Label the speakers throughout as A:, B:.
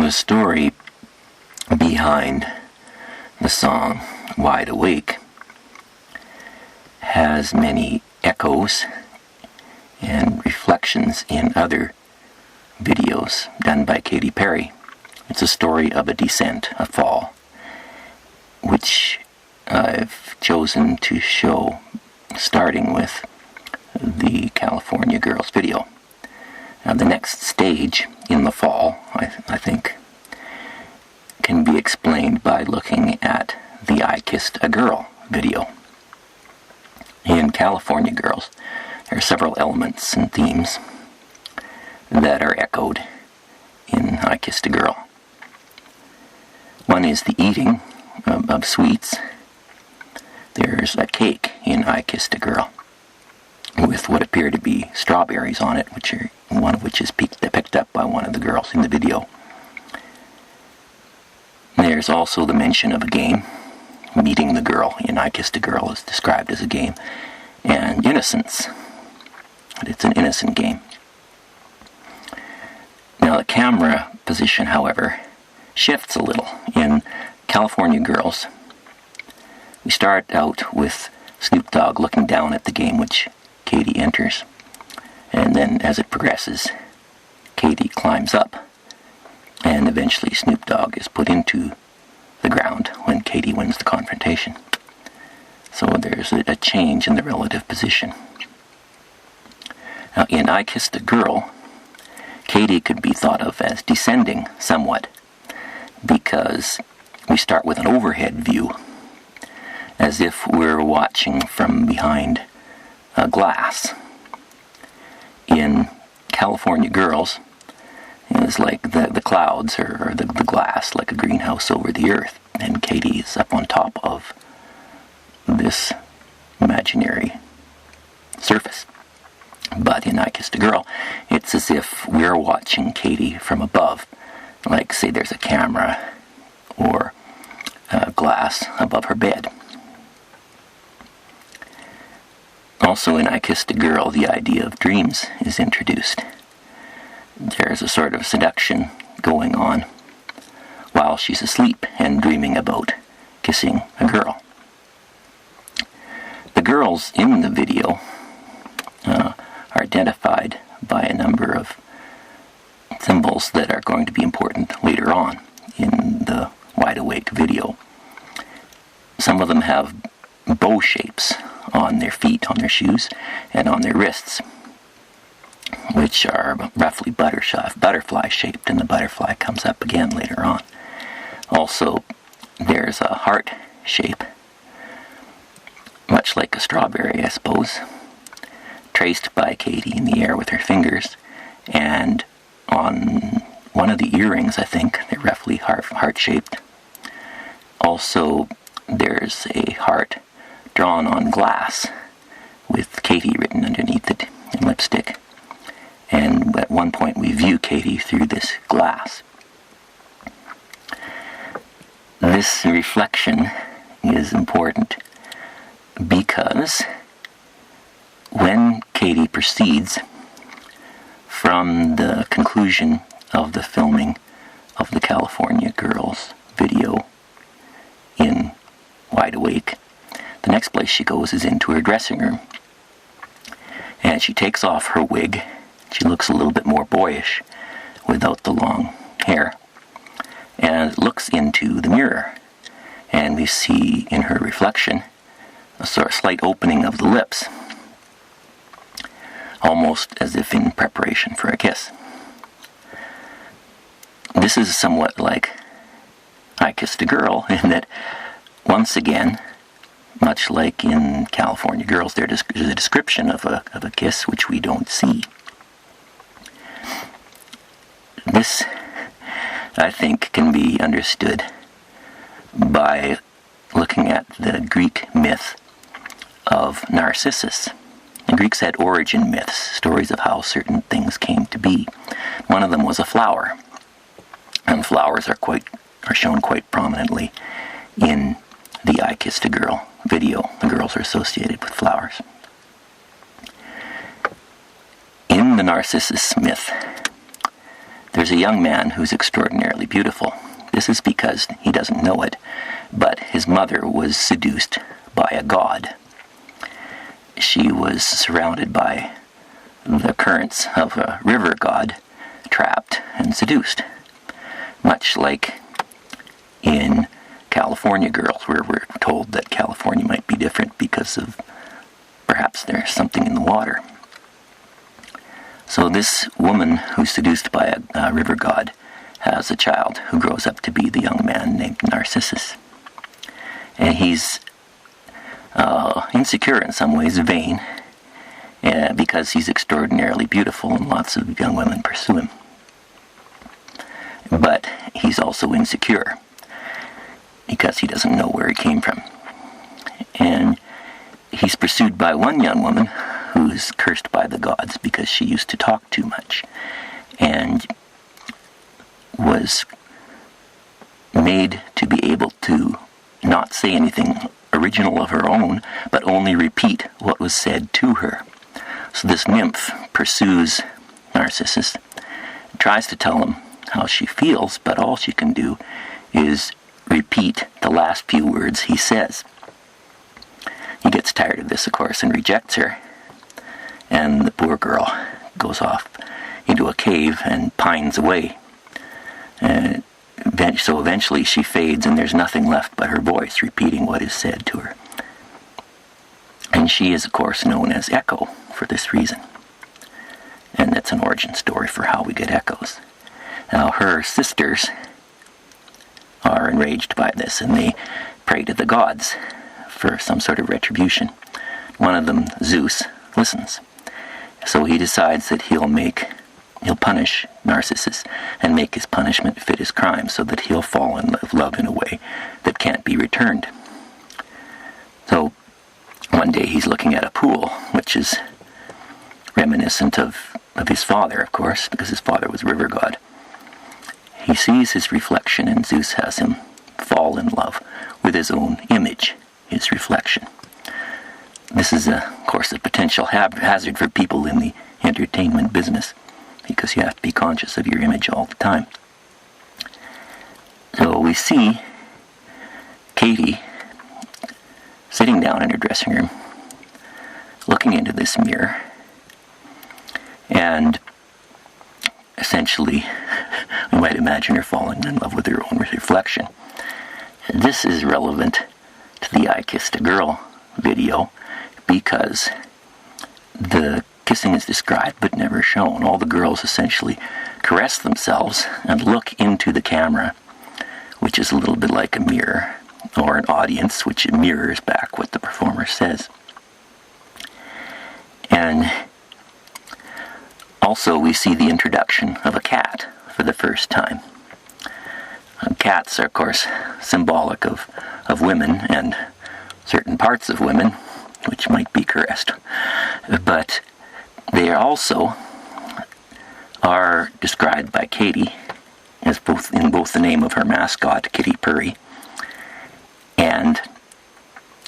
A: The story behind the song Wide Awake has many echoes and reflections in other videos done by Katy Perry. It's a story of a descent, a fall, which I've chosen to show starting with the California Girls video. Now, the next stage in the fall, I think, can be explained by looking at the I Kissed a Girl video. In California Girls, there are several elements and themes that are echoed in I Kissed a Girl. One is the eating of sweets. There's a cake in I Kissed a Girl with what appear to be strawberries on it, one of which is picked up by one of the girls in the video. There's also the mention of a game. Meeting the girl in I Kissed a Girl is described as a game. And innocence. It's an innocent game. Now, the camera position, however, shifts a little. In California Girls, we start out with Snoop Dogg looking down at the game which Katy enters. And then as it progresses, Katy climbs up. And eventually Snoop Dogg is put into the ground when Katy wins the confrontation. So there's a change in the relative position. Now, in I Kissed a Girl, Katy could be thought of as descending somewhat, because we start with an overhead view, as if we're watching from behind a glass. In California Girls, it's like the clouds or the glass, like a greenhouse over the earth, and Katy is up on top of this imaginary surface. But in I Kissed a Girl, it's as if we're watching Katy from above, like, say, there's a camera or a glass above her bed. Also in I Kissed a Girl, the idea of dreams is introduced. There's a sort of seduction going on while she's asleep and dreaming about kissing a girl. The girls in the video are identified by a number of symbols that are going to be important later on in the Wide Awake video. Some of them have bow shapes on their feet, on their shoes, and on their wrists, which are roughly butterfly shaped, and the butterfly comes up again later on. Also, there's a heart shape, much like a strawberry, I suppose, traced by Katy in the air with her fingers, and on one of the earrings, I think, they're roughly heart-shaped. Also, there's a heart drawn on glass with Katy written underneath it in lipstick. And at one point we view Katy through this glass. This reflection is important because when Katy proceeds from the conclusion of the filming of the California Girls video in Wide Awake, the next place she goes is into her dressing room. And she takes off her wig. She looks a little bit more boyish without the long hair, and looks into the mirror. And we see in her reflection a sort of slight opening of the lips, almost as if in preparation for a kiss. This is somewhat like I Kissed a Girl, in that, once again, much like in California Girls, there's a description of a kiss which we don't see. This, I think, can be understood by looking at the Greek myth of Narcissus. The Greeks had origin myths, stories of how certain things came to be. One of them was a flower, and flowers are shown quite prominently in the I Kissed a Girl video. The girls are associated with flowers. In the Narcissus myth, There's a young man who's extraordinarily beautiful. This is because he doesn't know it, but his mother was seduced by a god. She was surrounded by the currents of a river god, trapped and seduced. Much like in California Girls, where we're told that California might be different because of perhaps there's something in the water. So this woman who's seduced by a river god has a child who grows up to be the young man named Narcissus. And he's insecure in some ways, vain, because he's extraordinarily beautiful and lots of young women pursue him. But he's also insecure because he doesn't know where he came from. And he's pursued by one young woman who's cursed by the gods because she used to talk too much and was made to be able to not say anything original of her own, but only repeat what was said to her. So this nymph pursues Narcissus, tries to tell him how she feels, but all she can do is repeat the last few words he says. He gets tired of this, of course, and rejects her, and the poor girl goes off into a cave and pines away. So eventually she fades, and there's nothing left but her voice repeating what is said to her. And she is, of course, known as Echo for this reason. And that's an origin story for how we get echoes. Now, her sisters are enraged by this, and they pray to the gods for some sort of retribution. One of them, Zeus, listens. So he decides that he'll punish Narcissus and make his punishment fit his crime, so that he'll fall in love in a way that can't be returned. So one day he's looking at a pool, which is reminiscent of his father, of course, because his father was a river god. He sees his reflection, and Zeus has him fall in love with his own image, his reflection. This is, of course, a potential hazard for people in the entertainment business, because you have to be conscious of your image all the time. So we see Katy sitting down in her dressing room, looking into this mirror, and essentially, we might imagine her falling in love with her own reflection. This is relevant to the I Kissed a Girl video, because the kissing is described but never shown. All the girls essentially caress themselves and look into the camera, which is a little bit like a mirror, or an audience, which mirrors back what the performer says. And also we see the introduction of a cat for the first time. Cats are, of course, symbolic of women and certain parts of women, which might be caressed. But they also are described by Katy as both the name of her mascot, Katy Perry, and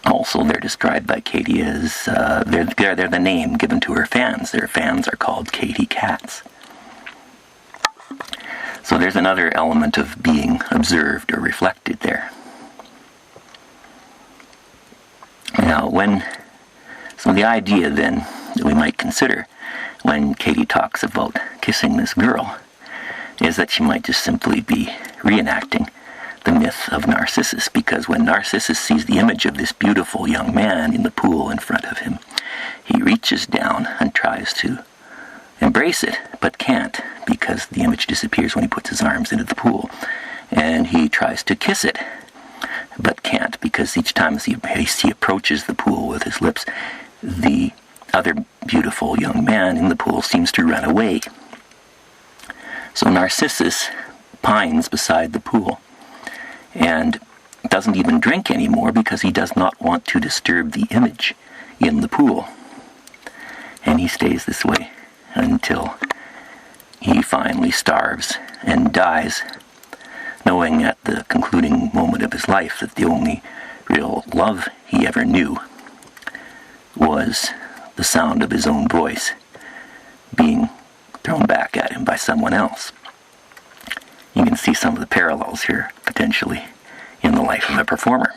A: also they're described by Katy as they're the name given to her fans. Their fans are called Katy Cats. So there's another element of being observed or reflected there. Now, so the idea then that we might consider when Katy talks about kissing this girl is that she might just simply be reenacting the myth of Narcissus, because when Narcissus sees the image of this beautiful young man in the pool in front of him, he reaches down and tries to embrace it, but can't, because the image disappears when he puts his arms into the pool. And he tries to kiss it, but can't, because each time as he approaches the pool with his lips, the other beautiful young man in the pool seems to run away. So Narcissus pines beside the pool and doesn't even drink anymore, because he does not want to disturb the image in the pool. And he stays this way until he finally starves and dies, knowing at the concluding moment of his life that the only real love he ever knew was the sound of his own voice being thrown back at him by someone else. you can see some of the parallels here, potentially, in the life of a performer.